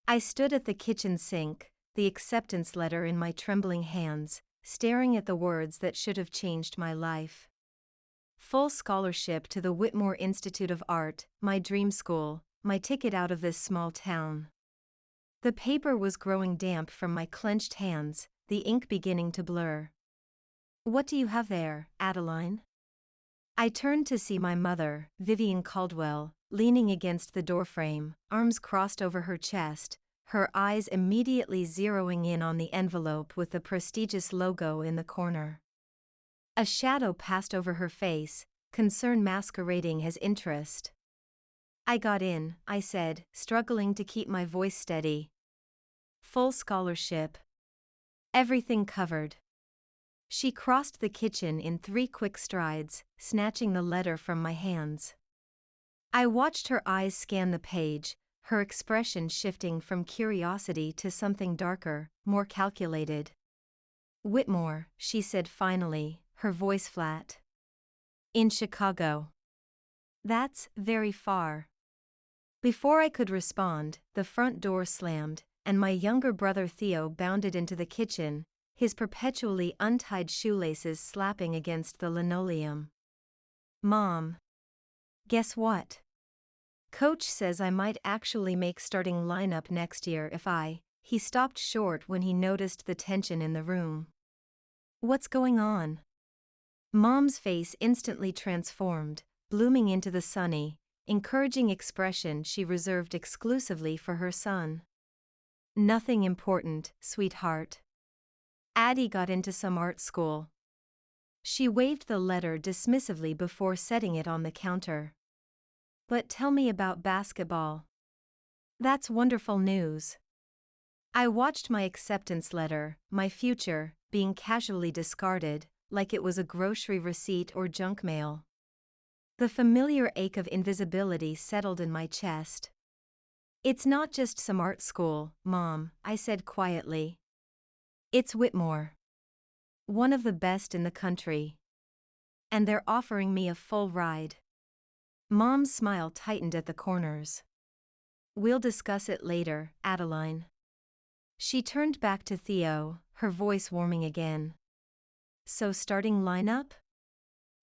I stood at the kitchen sink, the acceptance letter in my trembling hands, staring at the words that should have changed my life. Full scholarship to the Whitmore Institute of Art, my dream school, my ticket out of this small town. The paper was growing damp from my clenched hands, the ink beginning to blur. "What do you have there, Adeline?" I turned to see my mother, Vivienne Caldwell, leaning against the doorframe, arms crossed over her chest, her eyes immediately zeroing in on the envelope with the prestigious logo in the corner. A shadow passed over her face, concern masquerading as interest. "I got in," I said, struggling to keep my voice steady. "Full scholarship. Everything covered." She crossed the kitchen in 3 quick strides, snatching the letter from my hands. I watched her eyes scan the page, her expression shifting from curiosity to something darker, more calculated. "Whitmore," she said finally, her voice flat. "In Chicago." "That's very far." Before I could respond, the front door slammed, and my younger brother Theo bounded into the kitchen, his perpetually untied shoelaces slapping against the linoleum. "Mom. Guess what? Coach says I might actually make starting lineup next year if I..." He stopped short when he noticed the tension in the room. "What's going on?" Mom's face instantly transformed, blooming into the sunny, encouraging expression she reserved exclusively for her son. "Nothing important, sweetheart. Addie got into some art school." She waved the letter dismissively before setting it on the counter. "But tell me about basketball." "That's wonderful news." I watched my acceptance letter, my future, being casually discarded, like it was a grocery receipt or junk mail. The familiar ache of invisibility settled in my chest. "It's not just some art school, Mom," I said quietly. "It's Whitmore. One of the best in the country. And they're offering me a full ride." Mom's smile tightened at the corners. "We'll discuss it later, Adeline." She turned back to Theo, her voice warming again. "So starting lineup?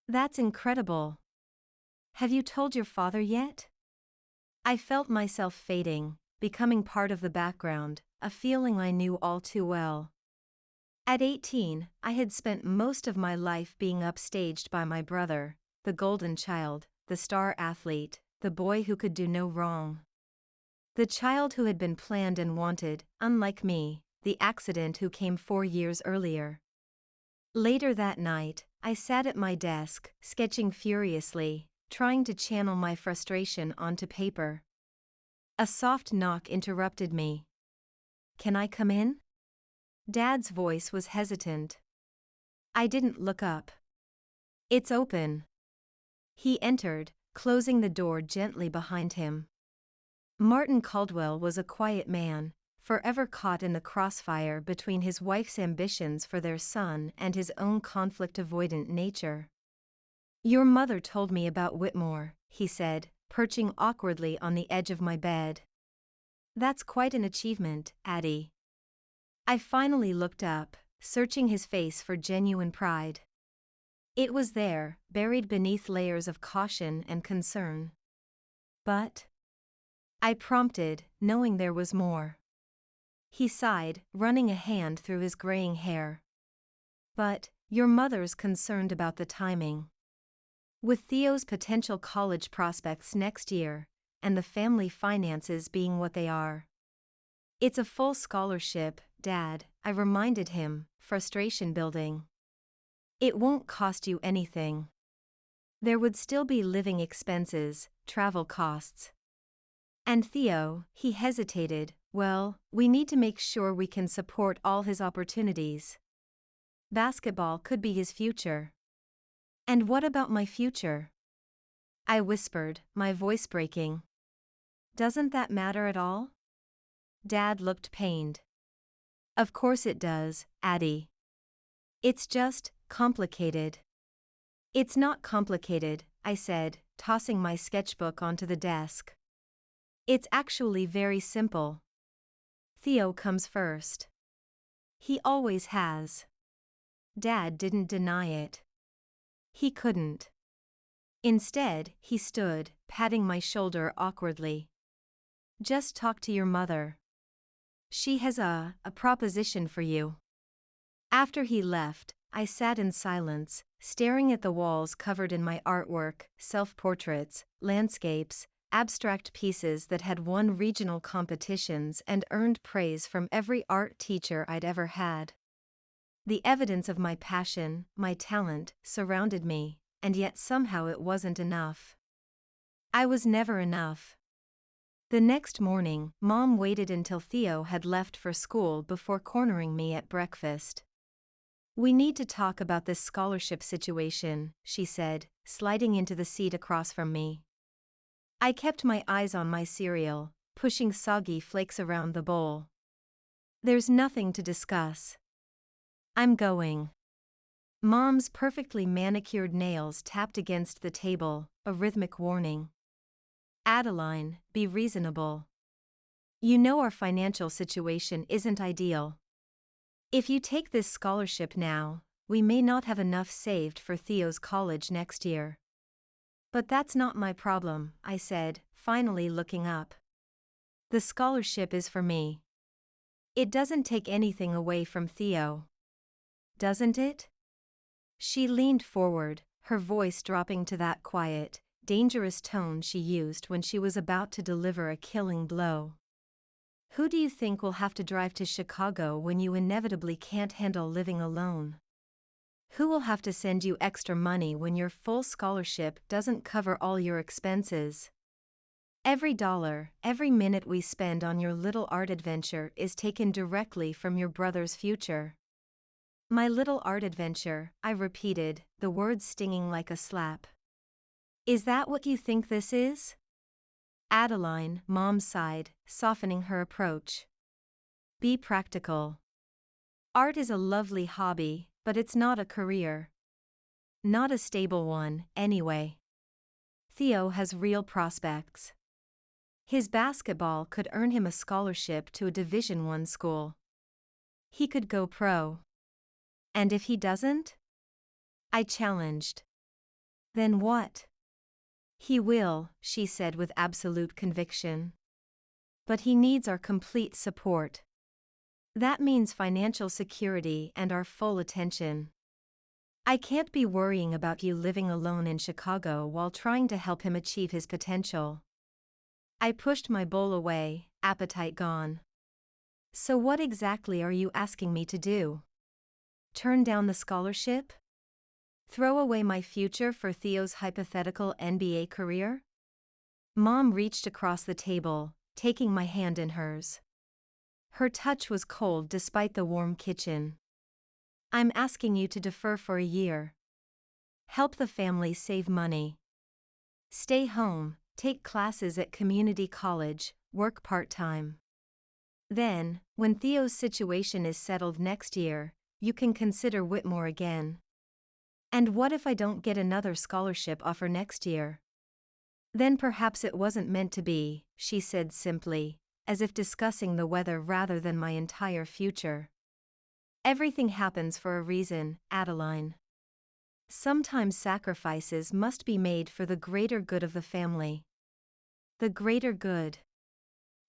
That's incredible. Have you told your father yet?" I felt myself fading, becoming part of the background, a feeling I knew all too well. At 18, I had spent most of my life being upstaged by my brother, the golden child, the star athlete, the boy who could do no wrong. The child who had been planned and wanted, unlike me, the accident who came 4 years earlier. Later that night, I sat at my desk, sketching furiously, trying to channel my frustration onto paper. A soft knock interrupted me. "Can I come in?" Dad's voice was hesitant. I didn't look up. "It's open." He entered, closing the door gently behind him. Martin Caldwell was a quiet man, forever caught in the crossfire between his wife's ambitions for their son and his own conflict-avoidant nature. "Your mother told me about Whitmore," he said, perching awkwardly on the edge of my bed. "That's quite an achievement, Addie." I finally looked up, searching his face for genuine pride. It was there, buried beneath layers of caution and concern. "But?" I prompted, knowing there was more. He sighed, running a hand through his graying hair. "But, your mother's concerned about the timing. With Theo's potential college prospects next year, and the family finances being what they are." "It's a full scholarship, Dad," I reminded him, frustration building. "It won't cost you anything. There would still be living expenses, travel costs. And Theo," he hesitated, "well, we need to make sure we can support all his opportunities. Basketball could be his future." "And what about my future?" I whispered, my voice breaking. "Doesn't that matter at all?" Dad looked pained. "Of course it does, Addie. It's just complicated." "It's not complicated," I said, tossing my sketchbook onto the desk. "It's actually very simple. Theo comes first. He always has. Dad didn't deny it. He couldn't. Instead, he stood, patting my shoulder awkwardly. Just talk to your mother. She has a proposition for you. After he left, I sat in silence, staring at the walls covered in my artwork, self-portraits, landscapes, abstract pieces that had won regional competitions and earned praise from every art teacher I'd ever had. The evidence of my passion, my talent, surrounded me, and yet somehow it wasn't enough. I was never enough. The next morning, Mom waited until Theo had left for school before cornering me at breakfast. "We need to talk about this scholarship situation," she said, sliding into the seat across from me. I kept my eyes on my cereal, pushing soggy flakes around the bowl. "There's nothing to discuss. I'm going." Mom's perfectly manicured nails tapped against the table, a rhythmic warning. "Adeline, be reasonable. You know our financial situation isn't ideal. If you take this scholarship now, we may not have enough saved for Theo's college next year." "But that's not my problem," I said, finally looking up. "The scholarship is for me. It doesn't take anything away from Theo. Doesn't it?" She leaned forward, her voice dropping to that quiet, dangerous tone she used when she was about to deliver a killing blow. "Who do you think will have to drive to Chicago when you inevitably can't handle living alone? Who will have to send you extra money when your full scholarship doesn't cover all your expenses? Every dollar, every minute we spend on your little art adventure is taken directly from your brother's future." "My little art adventure," I repeated, the words stinging like a slap. "Is that what you think this is?" "Adeline," Mom sighed, softening her approach. "Be practical. Art is a lovely hobby, but it's not a career. Not a stable one, anyway. Theo has real prospects. His basketball could earn him a scholarship to a Division I school. He could go pro. And if he doesn't?" I challenged. "Then what?" "He will," she said with absolute conviction. "But he needs our complete support. That means financial security and our full attention. I can't be worrying about you living alone in Chicago while trying to help him achieve his potential." I pushed my bowl away, appetite gone. "So what exactly are you asking me to do? Turn down the scholarship? Throw away my future for Theo's hypothetical NBA career?" Mom reached across the table, taking my hand in hers. Her touch was cold despite the warm kitchen. "I'm asking you to defer for a year. Help the family save money. Stay home, take classes at community college, work part-time. Then, when Theo's situation is settled next year, you can consider Whitmore again." "And what if I don't get another scholarship offer next year?" "Then perhaps it wasn't meant to be," she said simply, as if discussing the weather rather than my entire future. "Everything happens for a reason, Adeline. Sometimes sacrifices must be made for the greater good of the family." The greater good.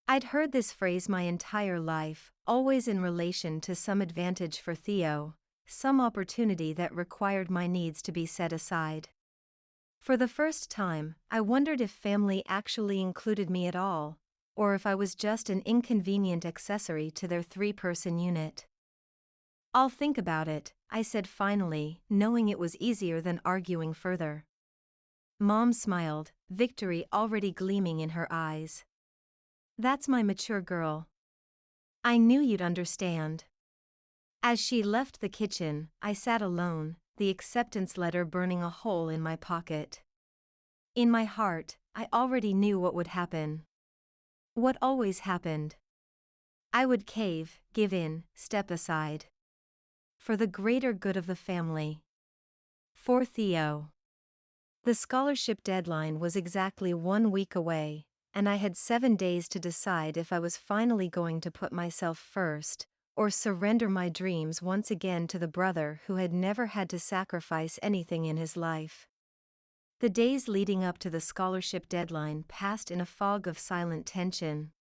I'd heard this phrase my entire life, always in relation to some advantage for Theo, some opportunity that required my needs to be set aside. For the first time, I wondered if family actually included me at all, or if I was just an inconvenient accessory to their three-person unit. "I'll think about it," I said finally, knowing it was easier than arguing further. Mom smiled, victory already gleaming in her eyes. "That's my mature girl. I knew you'd understand." As she left the kitchen, I sat alone, the acceptance letter burning a hole in my pocket. In my heart, I already knew what would happen. What always happened. I would cave, give in, step aside. For the greater good of the family. For Theo. The scholarship deadline was exactly 1 week away, and I had 7 days to decide if I was finally going to put myself first, or surrender my dreams once again to the brother who had never had to sacrifice anything in his life. The days leading up to the scholarship deadline passed in a fog of silent tension.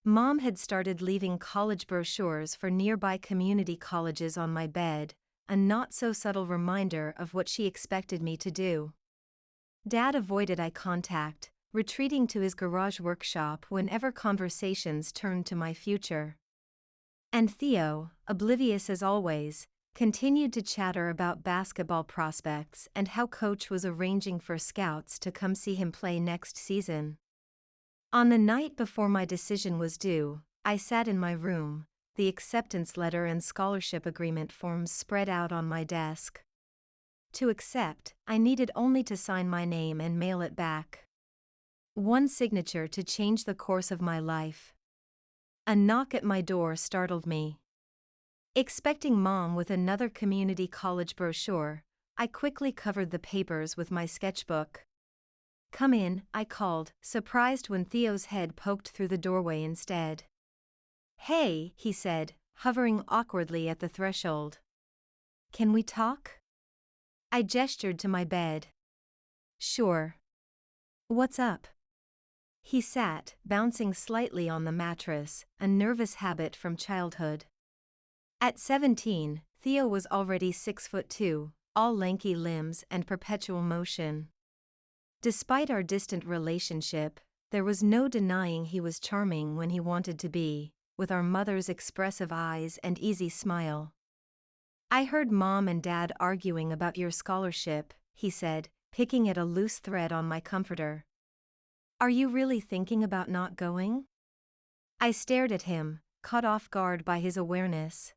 Mom had started leaving college brochures for nearby community colleges on my bed, a not-so-subtle reminder of what she expected me to do. Dad avoided eye contact, retreating to his garage workshop whenever conversations turned to my future. And Theo, oblivious as always, continued to chatter about basketball prospects and how coach was arranging for scouts to come see him play next season. On the night before my decision was due, I sat in my room, the acceptance letter and scholarship agreement forms spread out on my desk. To accept, I needed only to sign my name and mail it back. One signature to change the course of my life. A knock at my door startled me. Expecting Mom with another community college brochure, I quickly covered the papers with my sketchbook. "Come in," I called, surprised when Theo's head poked through the doorway instead. "Hey," he said, hovering awkwardly at the threshold. "Can we talk?" I gestured to my bed. "Sure. What's up?" He sat, bouncing slightly on the mattress, a nervous habit from childhood. At 17, Theo was already 6'2", all lanky limbs and perpetual motion. Despite our distant relationship, there was no denying he was charming when he wanted to be, with our mother's expressive eyes and easy smile. "I heard Mom and Dad arguing about your scholarship," he said, picking at a loose thread on my comforter. "Are you really thinking about not going?" I stared at him, caught off guard by his awareness.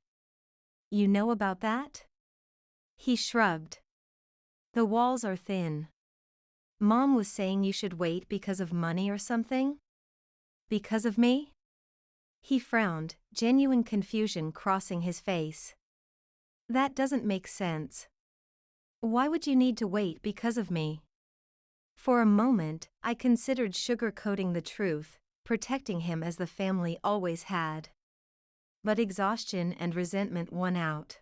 "You know about that?" He shrugged. "The walls are thin. Mom was saying you should wait because of money or something?" "Because of me?" He frowned, genuine confusion crossing his face. "That doesn't make sense. Why would you need to wait because of me?" For a moment, I considered sugarcoating the truth, protecting him as the family always had. But exhaustion and resentment won out.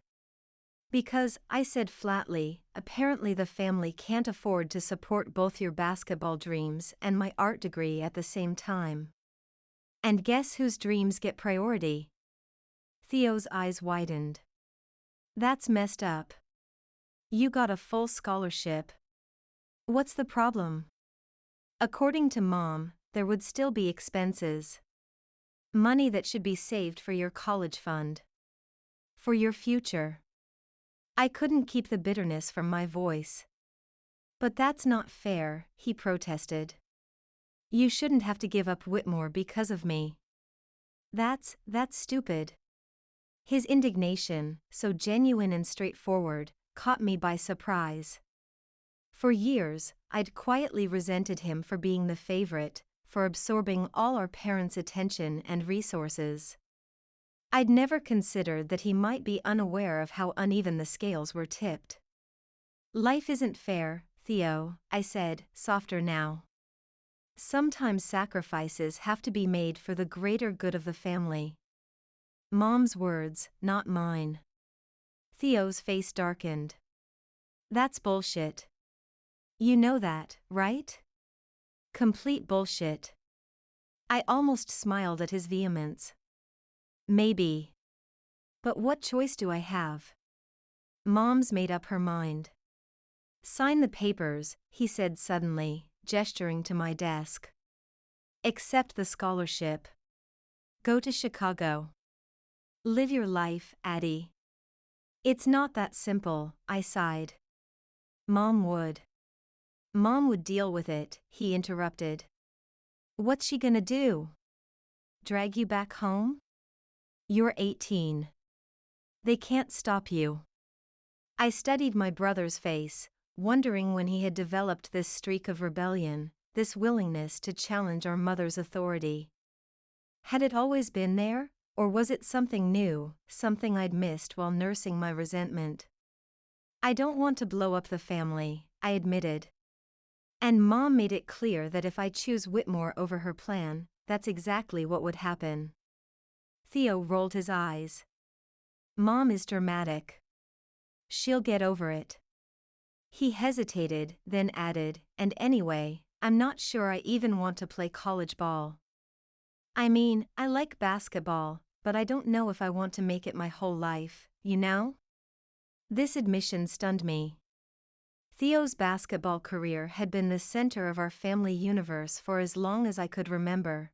"Because," I said flatly, "apparently the family can't afford to support both your basketball dreams and my art degree at the same time." "And guess whose dreams get priority?" Theo's eyes widened. "That's messed up. You got a full scholarship. What's the problem?" "According to Mom, there would still be expenses. Money that should be saved for your college fund. For your future." I couldn't keep the bitterness from my voice. "But that's not fair," he protested. "You shouldn't have to give up Whitmore because of me. That's stupid." His indignation, so genuine and straightforward, caught me by surprise. For years, I'd quietly resented him for being the favorite, for absorbing all our parents' attention and resources. I'd never considered that he might be unaware of how uneven the scales were tipped. "Life isn't fair, Theo," I said, softer now. "Sometimes sacrifices have to be made for the greater good of the family." Mom's words, not mine. Theo's face darkened. "That's bullshit. You know that, right?" "Complete bullshit." I almost smiled at his vehemence. "Maybe. But what choice do I have?" Mom's made up her mind. "Sign the papers," he said suddenly, gesturing to my desk. "Accept the scholarship. Go to Chicago. Live your life, Addie." "It's not that simple," I sighed. Mom would deal with it," he interrupted. "What's she gonna do? Drag you back home? You're 18. They can't stop you." I studied my brother's face, wondering when he had developed this streak of rebellion, this willingness to challenge our mother's authority. Had it always been there, or was it something new, something I'd missed while nursing my resentment? "I don't want to blow up the family," I admitted. And Mom made it clear that if I choose Whitmore over her plan, that's exactly what would happen. Theo rolled his eyes. Mom is dramatic. She'll get over it. He hesitated, then added, and anyway, I'm not sure I even want to play college ball. I mean, I like basketball, but I don't know if I want to make it my whole life, you know? This admission stunned me. Theo's basketball career had been the center of our family universe for as long as I could remember.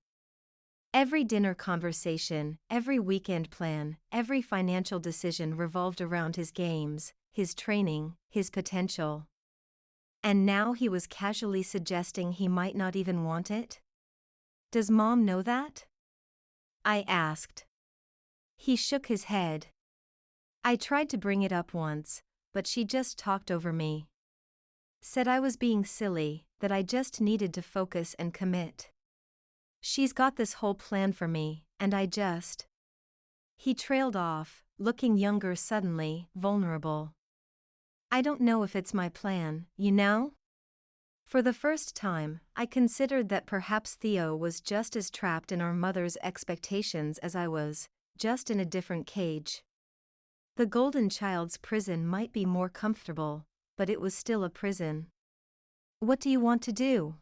Every dinner conversation, every weekend plan, every financial decision revolved around his games, his training, his potential. And now he was casually suggesting he might not even want it? Does Mom know that? I asked. He shook his head. I tried to bring it up once, but she just talked over me. Said I was being silly, that I just needed to focus and commit. She's got this whole plan for me, and I just... He trailed off, looking younger suddenly, vulnerable. I don't know if it's my plan, you know? For the first time, I considered that perhaps Theo was just as trapped in our mother's expectations as I was, just in a different cage. The golden child's prison might be more comfortable, but it was still a prison. What do you want to do?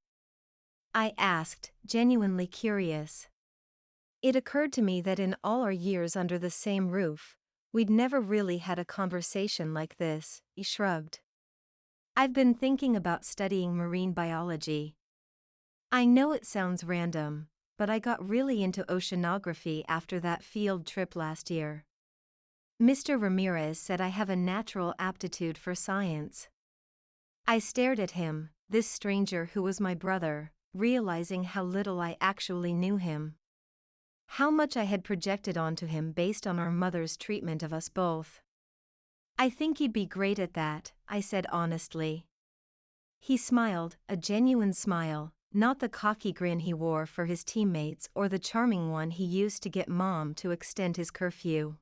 I asked, genuinely curious. It occurred to me that in all our years under the same roof, we'd never really had a conversation like this. He shrugged. I've been thinking about studying marine biology. I know it sounds random, but I got really into oceanography after that field trip last year. Mr. Ramirez said I have a natural aptitude for science. I stared at him, this stranger who was my brother, realizing how little I actually knew him. How much I had projected onto him based on our mother's treatment of us both. I think he'd be great at that, I said honestly. He smiled, a genuine smile, not the cocky grin he wore for his teammates or the charming one he used to get Mom to extend his curfew.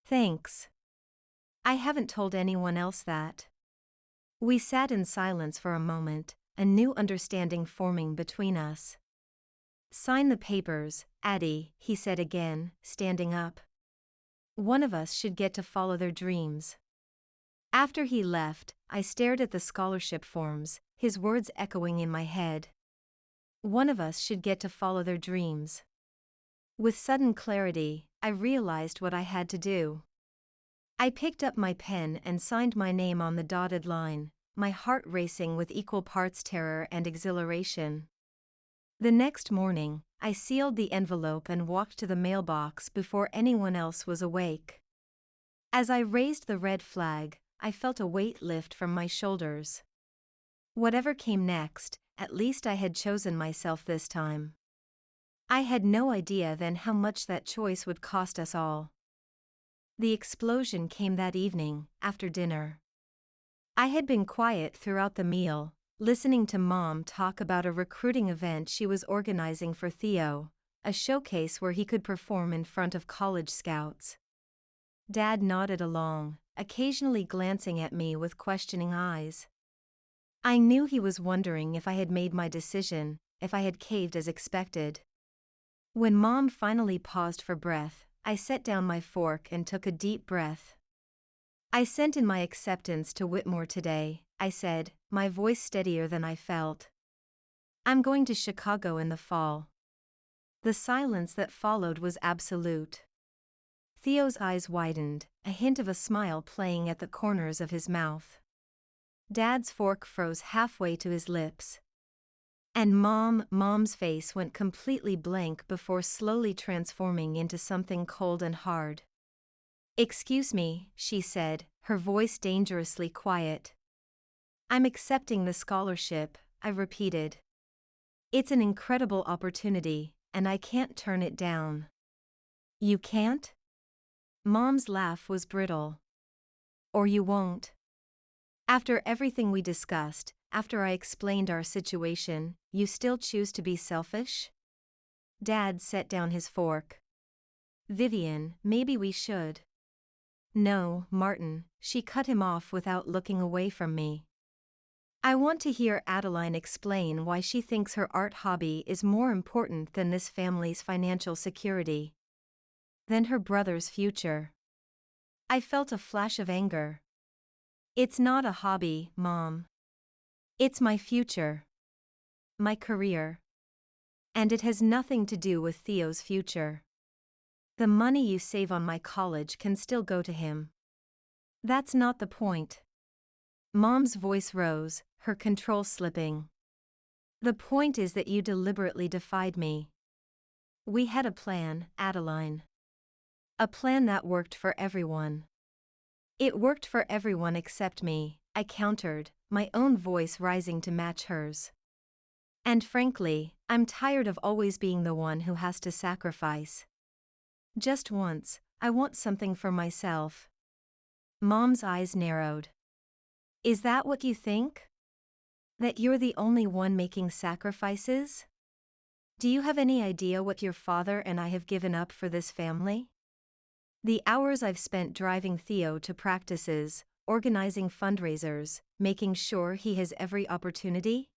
Thanks. I haven't told anyone else that. We sat in silence for a moment, a new understanding forming between us. Sign the papers, Addie, he said again, standing up. One of us should get to follow their dreams. After he left, I stared at the scholarship forms, his words echoing in my head. One of us should get to follow their dreams. With sudden clarity, I realized what I had to do. I picked up my pen and signed my name on the dotted line, my heart racing with equal parts terror and exhilaration. The next morning, I sealed the envelope and walked to the mailbox before anyone else was awake. As I raised the red flag, I felt a weight lift from my shoulders. Whatever came next, at least I had chosen myself this time. I had no idea then how much that choice would cost us all. The explosion came that evening, after dinner. I had been quiet throughout the meal, listening to Mom talk about a recruiting event she was organizing for Theo, a showcase where he could perform in front of college scouts. Dad nodded along, occasionally glancing at me with questioning eyes. I knew he was wondering if I had made my decision, if I had caved as expected. When Mom finally paused for breath, I set down my fork and took a deep breath. I sent in my acceptance to Whitmore today, I said, my voice steadier than I felt. I'm going to Chicago in the fall. The silence that followed was absolute. Theo's eyes widened, a hint of a smile playing at the corners of his mouth. Dad's fork froze halfway to his lips. And Mom's face went completely blank before slowly transforming into something cold and hard. Excuse me, she said, her voice dangerously quiet. I'm accepting the scholarship, I repeated. It's an incredible opportunity, and I can't turn it down. You can't? Mom's laugh was brittle. Or you won't. After everything we discussed, after I explained our situation, you still choose to be selfish? Dad set down his fork. Vivienne, maybe we should. No, Martin, she cut him off without looking away from me. I want to hear Adeline explain why she thinks her art hobby is more important than this family's financial security, than her brother's future. I felt a flash of anger. It's not a hobby, Mom. It's my future. My career. And it has nothing to do with Theo's future. The money you save on my college can still go to him. That's not the point. Mom's voice rose, her control slipping. The point is that you deliberately defied me. We had a plan, Adeline. A plan that worked for everyone. It worked for everyone except me, I countered, my own voice rising to match hers. And frankly, I'm tired of always being the one who has to sacrifice. Just once, I want something for myself. Mom's eyes narrowed. Is that what you think? That you're the only one making sacrifices? Do you have any idea what your father and I have given up for this family? The hours I've spent driving Theo to practices, organizing fundraisers, making sure he has every opportunity?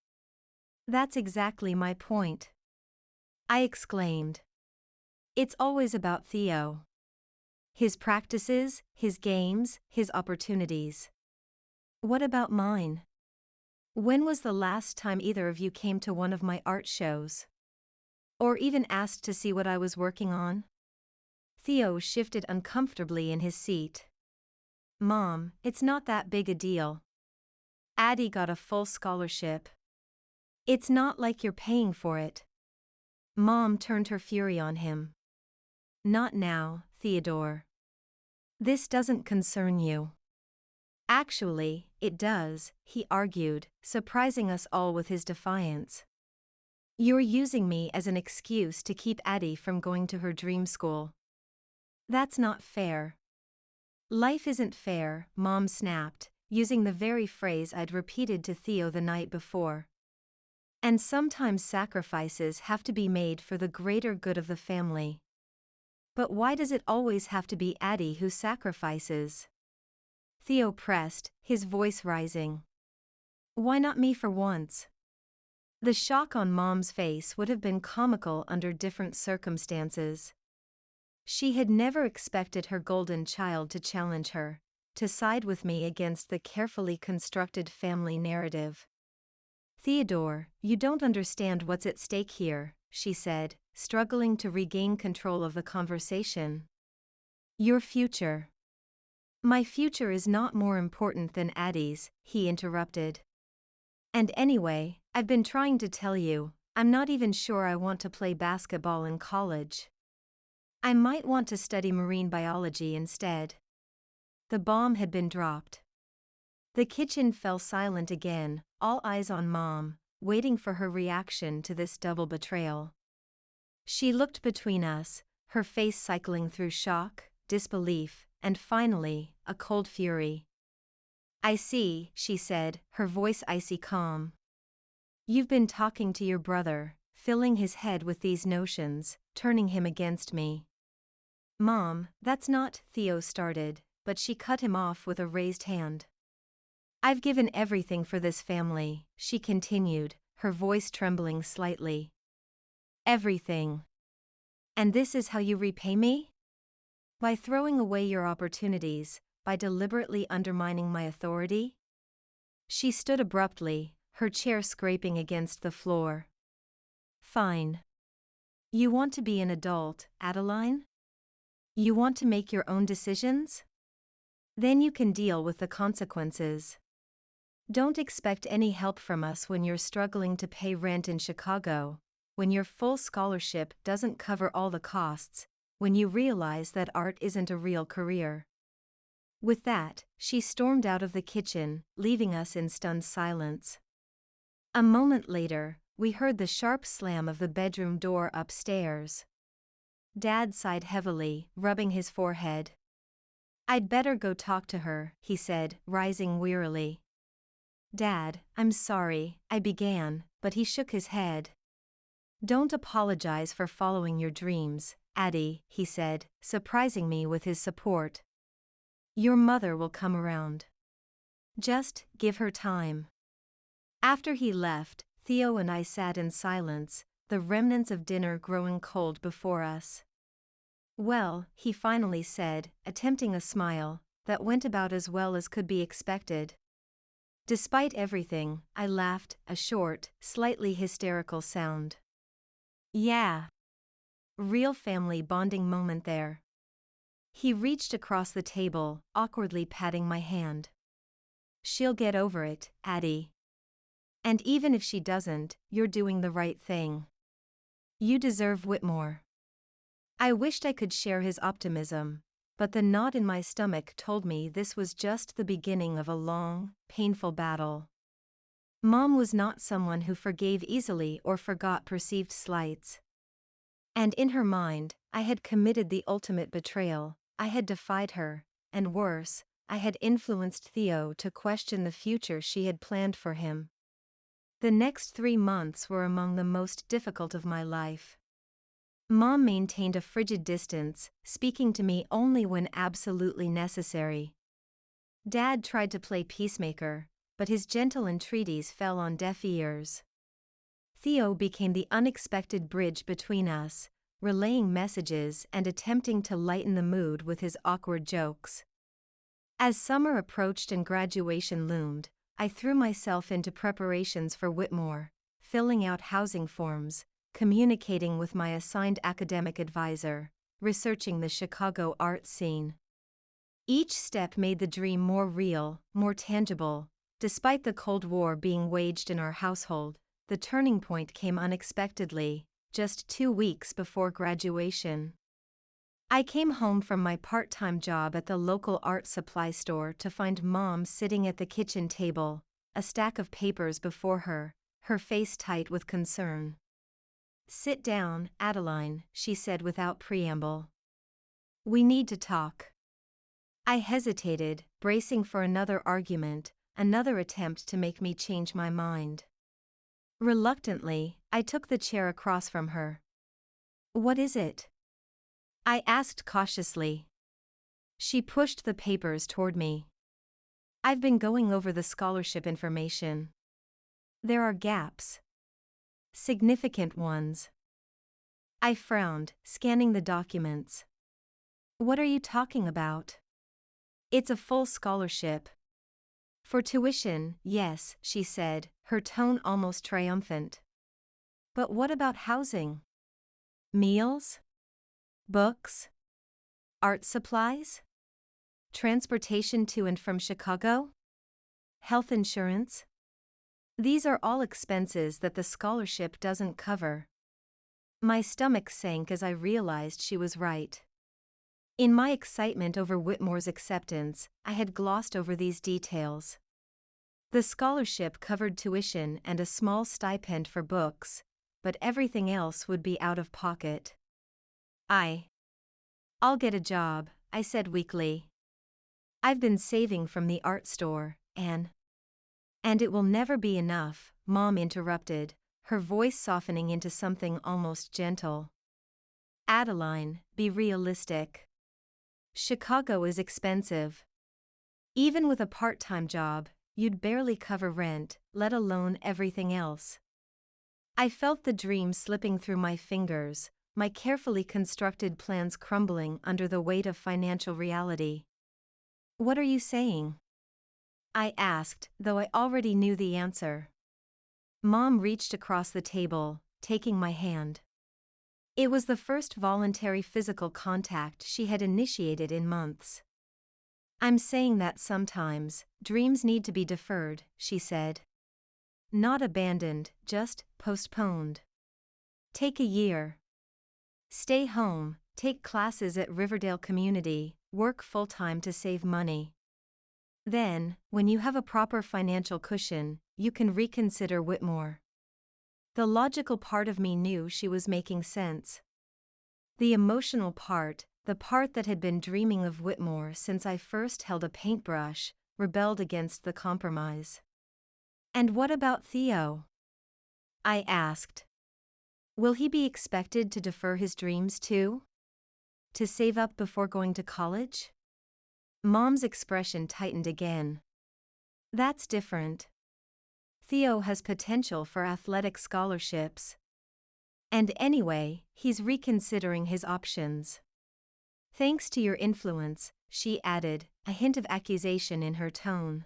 That's exactly my point. I exclaimed. It's always about Theo. His practices, his games, his opportunities. What about mine? When was the last time either of you came to one of my art shows? Or even asked to see what I was working on? Theo shifted uncomfortably in his seat. Mom, it's not that big a deal. Addie got a full scholarship. It's not like you're paying for it. Mom turned her fury on him. Not now, Theodore. This doesn't concern you. Actually, it does, he argued, surprising us all with his defiance. You're using me as an excuse to keep Addie from going to her dream school. That's not fair. Life isn't fair, Mom snapped, using the very phrase I'd repeated to Theo the night before. And sometimes sacrifices have to be made for the greater good of the family. But why does it always have to be Addie who sacrifices? Theo pressed, his voice rising. Why not me for once? The shock on Mom's face would have been comical under different circumstances. She had never expected her golden child to challenge her, to side with me against the carefully constructed family narrative. Theodore, you don't understand what's at stake here, she said, struggling to regain control of the conversation. Your future. My future is not more important than Addie's, he interrupted. And anyway, I've been trying to tell you, I'm not even sure I want to play basketball in college. I might want to study marine biology instead. The bomb had been dropped. The kitchen fell silent again, all eyes on Mom, waiting for her reaction to this double betrayal. She looked between us, her face cycling through shock, disbelief, and finally, a cold fury. I see, she said, her voice icy calm. You've been talking to your brother, filling his head with these notions, turning him against me. Mom, that's not, Theo started, but she cut him off with a raised hand. I've given everything for this family, she continued, her voice trembling slightly. Everything. And this is how you repay me? By throwing away your opportunities, by deliberately undermining my authority? She stood abruptly, her chair scraping against the floor. Fine. You want to be an adult, Adeline? You want to make your own decisions? Then you can deal with the consequences. Don't expect any help from us when you're struggling to pay rent in Chicago, when your full scholarship doesn't cover all the costs, when you realize that art isn't a real career. With that, she stormed out of the kitchen, leaving us in stunned silence. A moment later, we heard the sharp slam of the bedroom door upstairs. Dad sighed heavily, rubbing his forehead. I'd better go talk to her, he said, rising wearily. Dad, I'm sorry, I began, but he shook his head. Don't apologize for following your dreams, Addie, he said, surprising me with his support. Your mother will come around. Just give her time. After he left, Theo and I sat in silence, the remnants of dinner growing cold before us. "Well," he finally said, attempting a smile that went about as well as could be expected. Despite everything, I laughed, a short, slightly hysterical sound. "Yeah. Real family bonding moment there." He reached across the table, awkwardly patting my hand. "She'll get over it, Addie. And even if she doesn't, you're doing the right thing. You deserve Whitmore." I wished I could share his optimism, but the knot in my stomach told me this was just the beginning of a long, painful battle. Mom was not someone who forgave easily or forgot perceived slights. And in her mind, I had committed the ultimate betrayal. I had defied her, and worse, I had influenced Theo to question the future she had planned for him. The next 3 months were among the most difficult of my life. Mom maintained a frigid distance, speaking to me only when absolutely necessary. Dad tried to play peacemaker, but his gentle entreaties fell on deaf ears. Theo became the unexpected bridge between us, relaying messages and attempting to lighten the mood with his awkward jokes. As summer approached and graduation loomed, I threw myself into preparations for Whitmore, filling out housing forms, communicating with my assigned academic advisor, researching the Chicago art scene. Each step made the dream more real, more tangible. Despite the Cold War being waged in our household, the turning point came unexpectedly, just 2 weeks before graduation. I came home from my part-time job at the local art supply store to find Mom sitting at the kitchen table, a stack of papers before her, her face tight with concern. "Sit down, Adeline," she said without preamble. "We need to talk." I hesitated, bracing for another argument, another attempt to make me change my mind. Reluctantly, I took the chair across from her. "What is it?" I asked cautiously. She pushed the papers toward me. "I've been going over the scholarship information. There are gaps. Significant ones." I frowned, scanning the documents. "What are you talking about?" "It's a full scholarship." "For tuition, yes," she said, her tone almost triumphant. "But what about housing? Meals? Books? Art supplies? Transportation to and from Chicago? Health insurance? These are all expenses that the scholarship doesn't cover." My stomach sank as I realized she was right. In my excitement over Whitmore's acceptance, I had glossed over these details. The scholarship covered tuition and a small stipend for books, but everything else would be out of pocket. "I'll get a job," I said weakly. "I've been saving from the art store, and it will never be enough," Mom interrupted, her voice softening into something almost gentle. "Adeline, be realistic. Chicago is expensive. Even with a part-time job, you'd barely cover rent, let alone everything else." I felt the dream slipping through my fingers, my carefully constructed plans crumbling under the weight of financial reality. "What are you saying?" I asked, though I already knew the answer. Mom reached across the table, taking my hand. It was the first voluntary physical contact she had initiated in months. "I'm saying that sometimes, dreams need to be deferred," she said. "Not abandoned, just postponed. Take a year. Stay home, take classes at Riverdale Community, work full-time to save money. Then, when you have a proper financial cushion, you can reconsider Whitmore." The logical part of me knew she was making sense. The emotional part, the part that had been dreaming of Whitmore since I first held a paintbrush, rebelled against the compromise. "And what about Theo?" I asked. "Will he be expected to defer his dreams too? To save up before going to college?" Mom's expression tightened again. "That's different. Theo has potential for athletic scholarships. And anyway, he's reconsidering his options. Thanks to your influence, she added, a hint of accusation in her tone.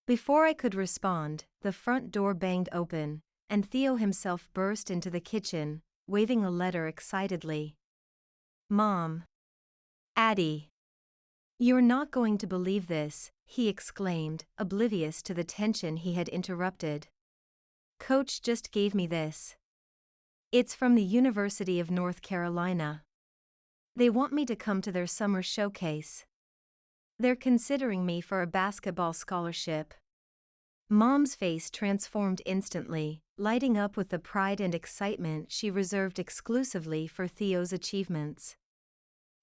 Before I could respond, the front door banged open, and Theo himself burst into the kitchen, waving a letter excitedly. Mom. Addie. You're not going to believe this, he exclaimed, oblivious to the tension he had interrupted. Coach just gave me this. It's from the University of North Carolina. They want me to come to their summer showcase. They're considering me for a basketball scholarship. Mom's face transformed instantly, lighting up with the pride and excitement she reserved exclusively for Theo's achievements.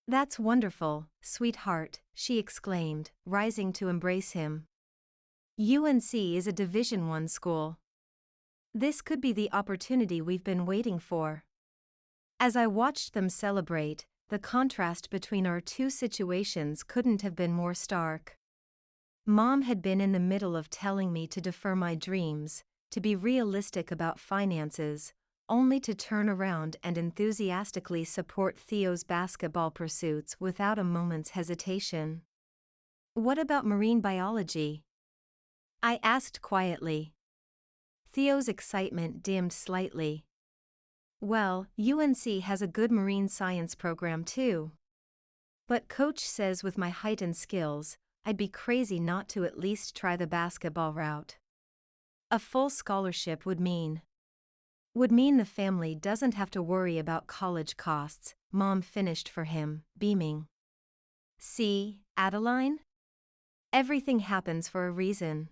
That's wonderful, sweetheart, she exclaimed, rising to embrace him. UNC is a Division I school. This could be the opportunity we've been waiting for. As I watched them celebrate, the contrast between our two situations couldn't have been more stark. Mom had been in the middle of telling me to defer my dreams, to be realistic about finances, only to turn around and enthusiastically support Theo's basketball pursuits without a moment's hesitation. What about marine biology? I asked quietly. Theo's excitement dimmed slightly. Well, UNC has a good marine science program too. But Coach says with my height and skills, I'd be crazy not to at least try the basketball route. A full scholarship would mean the family doesn't have to worry about college costs, Mom finished for him, beaming. See, Adeline? Everything happens for a reason.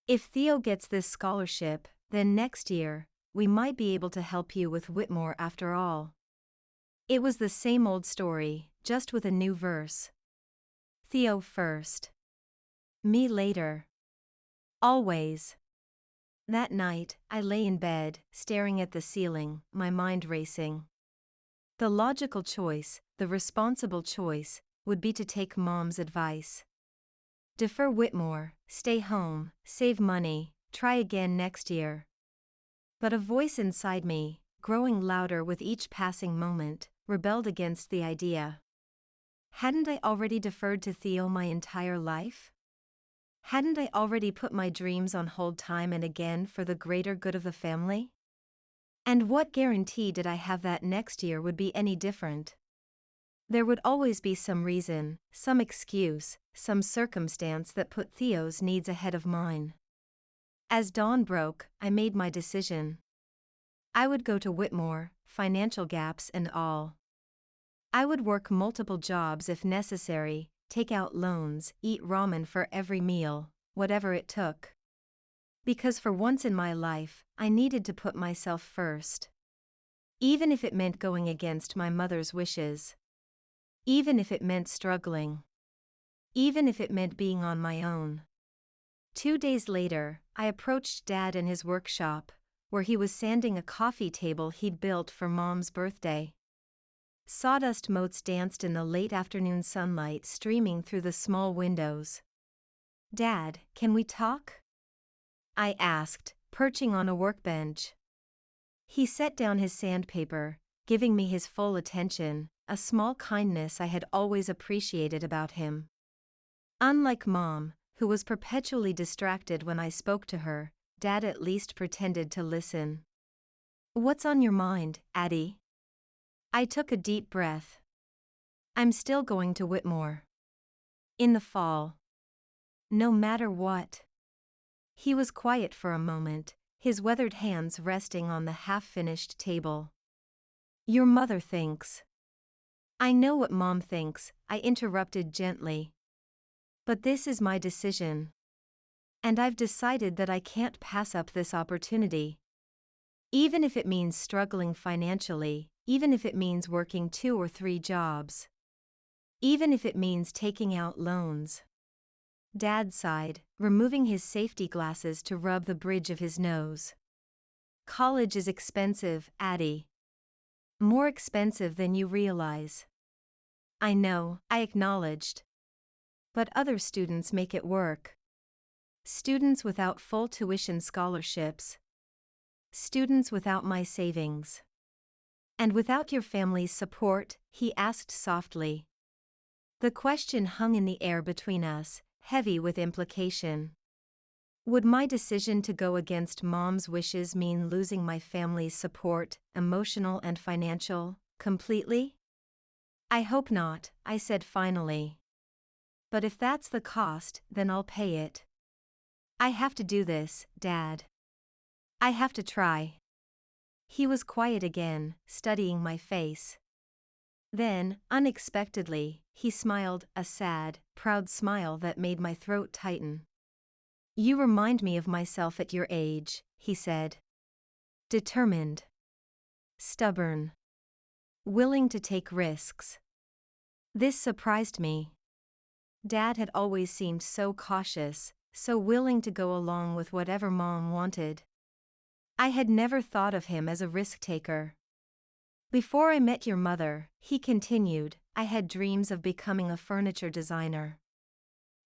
If Theo gets this scholarship, then next year, we might be able to help you with Whitmore after all. It was the same old story, just with a new verse. Theo first. Me later. Always. That night, I lay in bed, staring at the ceiling, my mind racing. The logical choice, the responsible choice, would be to take Mom's advice. Defer Whitmore, stay home, save money, try again next year. But a voice inside me, growing louder with each passing moment, rebelled against the idea. Hadn't I already deferred to Theo my entire life? Hadn't I already put my dreams on hold time and again for the greater good of the family? And what guarantee did I have that next year would be any different? There would always be some reason, some excuse, some circumstance that put Theo's needs ahead of mine. As dawn broke, I made my decision. I would go to Whitmore, financial gaps and all. I would work multiple jobs if necessary, take out loans, eat ramen for every meal, whatever it took. Because for once in my life, I needed to put myself first. Even if it meant going against my mother's wishes. Even if it meant struggling. Even if it meant being on my own. 2 days later, I approached Dad in his workshop, where he was sanding a coffee table he'd built for Mom's birthday. Sawdust motes danced in the late afternoon sunlight streaming through the small windows. Dad, can we talk? I asked, perching on a workbench. He set down his sandpaper, giving me his full attention, a small kindness I had always appreciated about him. Unlike Mom, who was perpetually distracted when I spoke to her, Dad at least pretended to listen. What's on your mind, Addie? I took a deep breath. I'm still going to Whitmore. In the fall. No matter what. He was quiet for a moment, his weathered hands resting on the half-finished table. Your mother thinks. I know what Mom thinks, I interrupted gently. But this is my decision. And I've decided that I can't pass up this opportunity. Even if it means struggling financially, even if it means working 2 or 3 jobs. Even if it means taking out loans. Dad sighed, removing his safety glasses to rub the bridge of his nose. College is expensive, Addie. More expensive than you realize. I know, I acknowledged. But other students make it work. Students without full tuition scholarships. Students without my savings. And without your family's support, he asked softly. The question hung in the air between us, heavy with implication. Would my decision to go against Mom's wishes mean losing my family's support, emotional and financial, completely? I hope not, I said finally. But if that's the cost, then I'll pay it. I have to do this, Dad. I have to try. He was quiet again, studying my face. Then, unexpectedly, he smiled, a sad, proud smile that made my throat tighten. You remind me of myself at your age, he said. Determined. Stubborn. Willing to take risks. This surprised me. Dad had always seemed so cautious, so willing to go along with whatever Mom wanted. I had never thought of him as a risk-taker. Before I met your mother, he continued, I had dreams of becoming a furniture designer.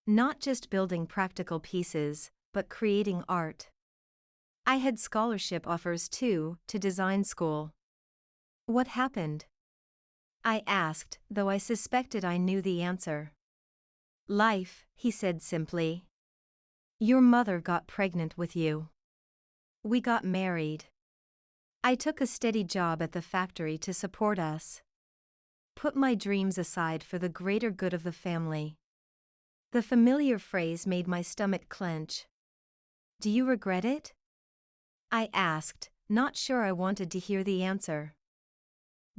Not just building practical pieces, but creating art. I had scholarship offers too, to design school. What happened? I asked, though I suspected I knew the answer. Life, he said simply. Your mother got pregnant with you. We got married. I took a steady job at the factory to support us. Put my dreams aside for the greater good of the family. The familiar phrase made my stomach clench. Do you regret it? I asked, not sure I wanted to hear the answer.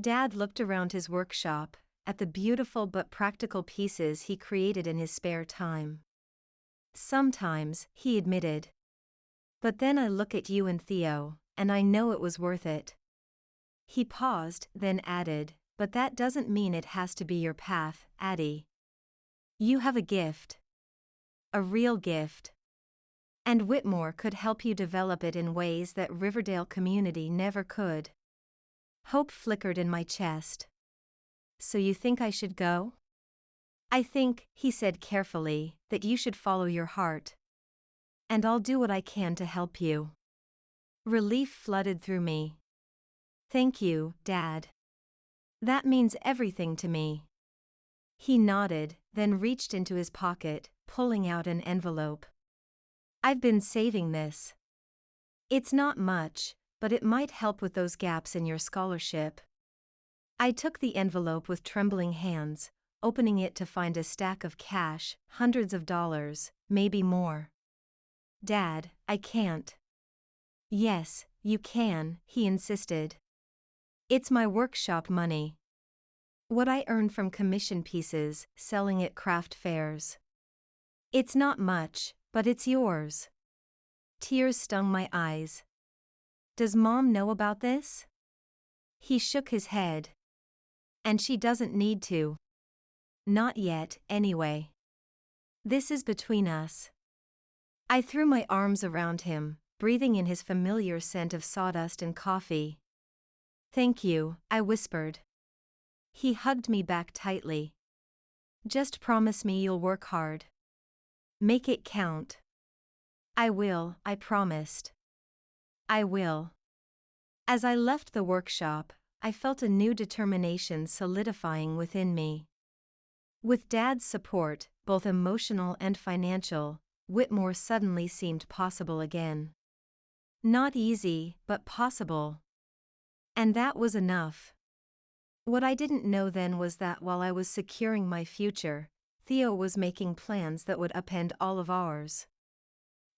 Dad looked around his workshop, at the beautiful but practical pieces he created in his spare time. Sometimes, he admitted. But then I look at you and Theo, and I know it was worth it. He paused, then added, but that doesn't mean it has to be your path, Addie. You have a gift. A real gift. And Whitmore could help you develop it in ways that Riverdale community never could. Hope flickered in my chest. So you think I should go? I think, he said carefully, that you should follow your heart. And I'll do what I can to help you. Relief flooded through me. Thank you, Dad. That means everything to me. He nodded, then reached into his pocket, pulling out an envelope. I've been saving this. It's not much, but it might help with those gaps in your scholarship. I took the envelope with trembling hands, opening it to find a stack of cash, hundreds of dollars, maybe more. Dad, I can't. Yes, you can, he insisted. It's my workshop money. What I earn from commission pieces, selling at craft fairs. It's not much, but it's yours. Tears stung my eyes. Does Mom know about this? He shook his head. And she doesn't need to. Not yet, anyway. This is between us. I threw my arms around him, breathing in his familiar scent of sawdust and coffee. Thank you, I whispered. He hugged me back tightly. Just promise me you'll work hard. Make it count. I will, I promised. I will. As I left the workshop, I felt a new determination solidifying within me. With Dad's support, both emotional and financial, Whitmore suddenly seemed possible again. Not easy, but possible. And that was enough. What I didn't know then was that while I was securing my future, Theo was making plans that would upend all of ours.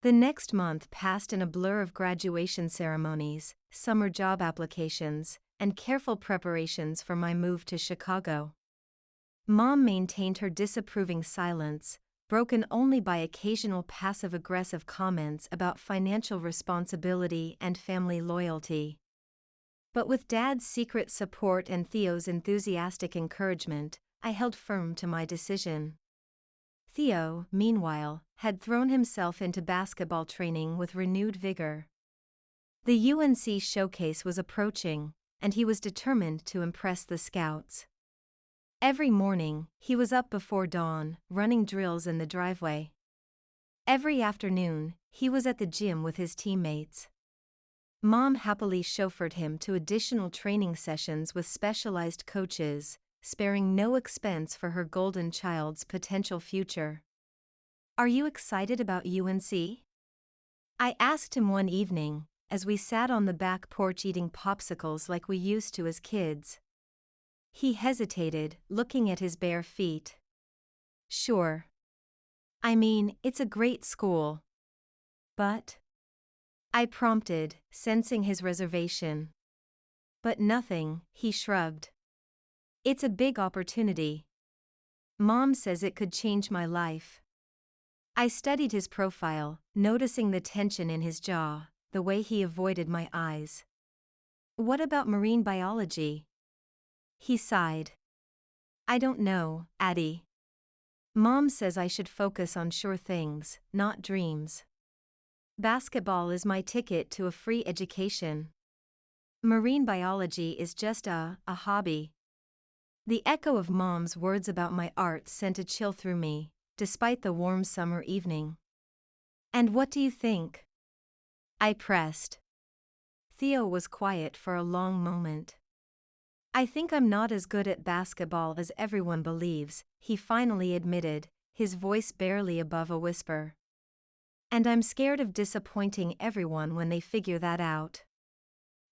The next month passed in a blur of graduation ceremonies, summer job applications, and careful preparations for my move to Chicago. Mom maintained her disapproving silence, broken only by occasional passive-aggressive comments about financial responsibility and family loyalty. But with Dad's secret support and Theo's enthusiastic encouragement, I held firm to my decision. Theo, meanwhile, had thrown himself into basketball training with renewed vigor. The UNC showcase was approaching, and he was determined to impress the scouts. Every morning, he was up before dawn, running drills in the driveway. Every afternoon, he was at the gym with his teammates. Mom happily chauffeured him to additional training sessions with specialized coaches, sparing no expense for her golden child's potential future. "Are you excited about UNC?" I asked him one evening, as we sat on the back porch eating popsicles like we used to as kids. He hesitated, looking at his bare feet. "Sure. I mean, it's a great school." "But?" I prompted, sensing his reservation. "But nothing," he shrugged. "It's a big opportunity. Mom says it could change my life." I studied his profile, noticing the tension in his jaw, the way he avoided my eyes. "What about marine biology?" He sighed. "I don't know, Addie. Mom says I should focus on sure things, not dreams. Basketball is my ticket to a free education. Marine biology is just a hobby." The echo of Mom's words about my art sent a chill through me, despite the warm summer evening. "And what do you think?" I pressed. Theo was quiet for a long moment. "I think I'm not as good at basketball as everyone believes," he finally admitted, his voice barely above a whisper. "And I'm scared of disappointing everyone when they figure that out."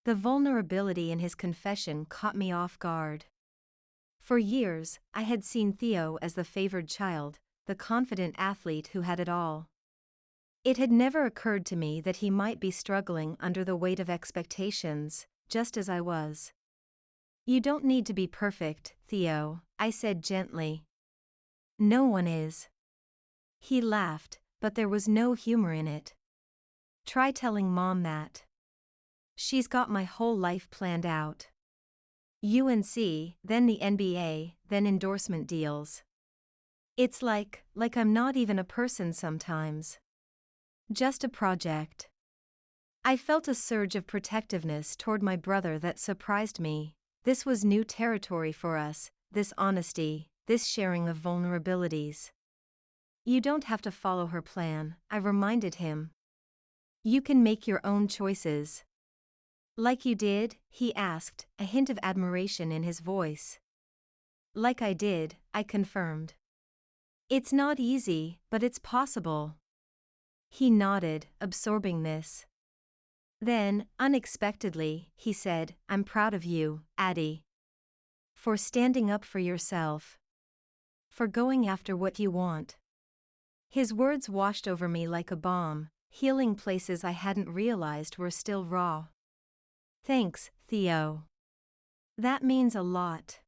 The vulnerability in his confession caught me off guard. For years, I had seen Theo as the favored child, the confident athlete who had it all. It had never occurred to me that he might be struggling under the weight of expectations, just as I was. "You don't need to be perfect, Theo," I said gently. "No one is." He laughed, but there was no humor in it. "Try telling Mom that. She's got my whole life planned out. UNC, then the NBA, then endorsement deals. It's like I'm not even a person sometimes. Just a project." I felt a surge of protectiveness toward my brother that surprised me. This was new territory for us, this honesty, this sharing of vulnerabilities. "You don't have to follow her plan," I reminded him. "You can make your own choices." "Like you did?" he asked, a hint of admiration in his voice. "Like I did," I confirmed. "It's not easy, but it's possible." He nodded, absorbing this. Then, unexpectedly, he said, "I'm proud of you, Addie. For standing up for yourself. For going after what you want." His words washed over me like a balm, healing places I hadn't realized were still raw. "Thanks, Theo. That means a lot."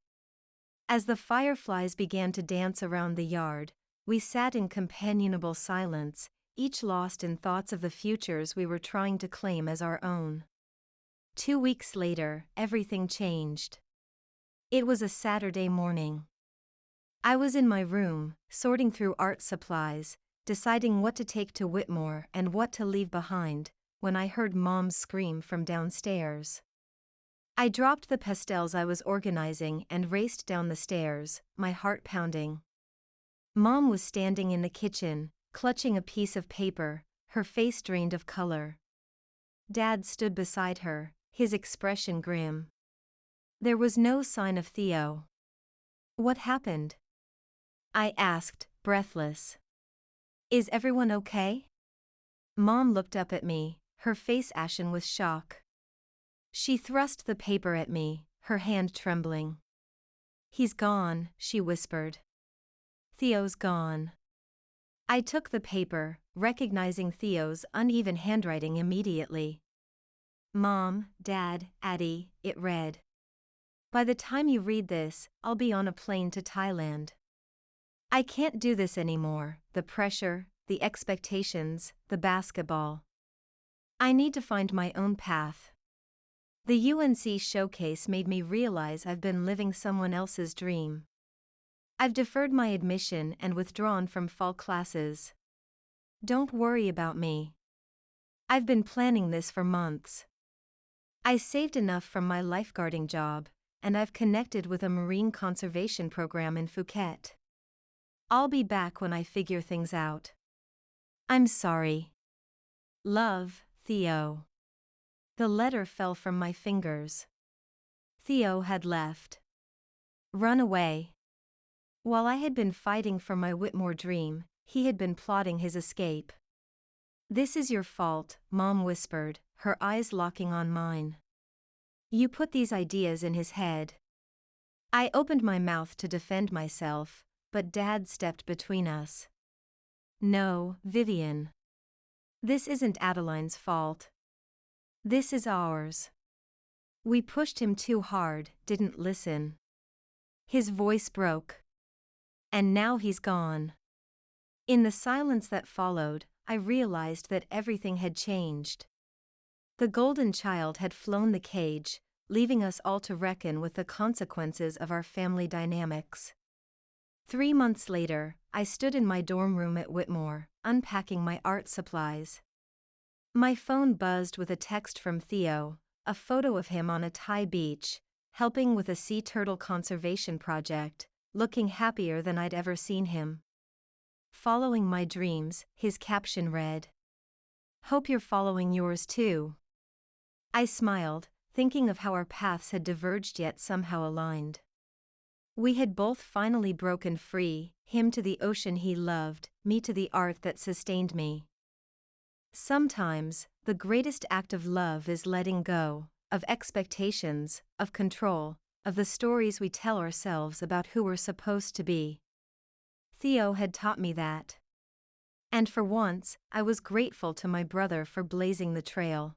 As the fireflies began to dance around the yard, we sat in companionable silence, each lost in thoughts of the futures we were trying to claim as our own. 2 weeks later, everything changed. It was a Saturday morning. I was in my room, sorting through art supplies, deciding what to take to Whitmore and what to leave behind, when I heard Mom's scream from downstairs. I dropped the pastels I was organizing and raced down the stairs, my heart pounding. Mom was standing in the kitchen, clutching a piece of paper, her face drained of color. Dad stood beside her, his expression grim. There was no sign of Theo. "What happened?" I asked, breathless. "Is everyone okay?" Mom looked up at me, her face ashen with shock. She thrust the paper at me, her hand trembling. "He's gone," she whispered. "Theo's gone." I took the paper, recognizing Theo's uneven handwriting immediately. "Mom, Dad, Addie," it read. "By the time you read this, I'll be on a plane to Thailand. I can't do this anymore, the pressure, the expectations, the basketball. I need to find my own path." The UNC showcase made me realize I've been living someone else's dream. I've deferred my admission and withdrawn from fall classes. Don't worry about me. I've been planning this for months. I saved enough from my lifeguarding job, and I've connected with a marine conservation program in Phuket. I'll be back when I figure things out. I'm sorry. Love, Theo. The letter fell from my fingers. Theo had left. Run away. While I had been fighting for my Whitmore dream, he had been plotting his escape. This is your fault, Mom whispered, her eyes locking on mine. You put these ideas in his head. I opened my mouth to defend myself, but Dad stepped between us. No, Vivienne. This isn't Adeline's fault. This is ours. We pushed him too hard, didn't listen. His voice broke. And now he's gone. In the silence that followed, I realized that everything had changed. The golden child had flown the cage, leaving us all to reckon with the consequences of our family dynamics. 3 months later, I stood in my dorm room at Whitmore, unpacking my art supplies. My phone buzzed with a text from Theo, a photo of him on a Thai beach, helping with a sea turtle conservation project, looking happier than I'd ever seen him. Following my dreams, his caption read, "Hope you're following yours too." I smiled, thinking of how our paths had diverged yet somehow aligned. We had both finally broken free, him to the ocean he loved, me to the art that sustained me. Sometimes, the greatest act of love is letting go, of expectations, of control, of the stories we tell ourselves about who we're supposed to be. Theo had taught me that. And for once, I was grateful to my brother for blazing the trail.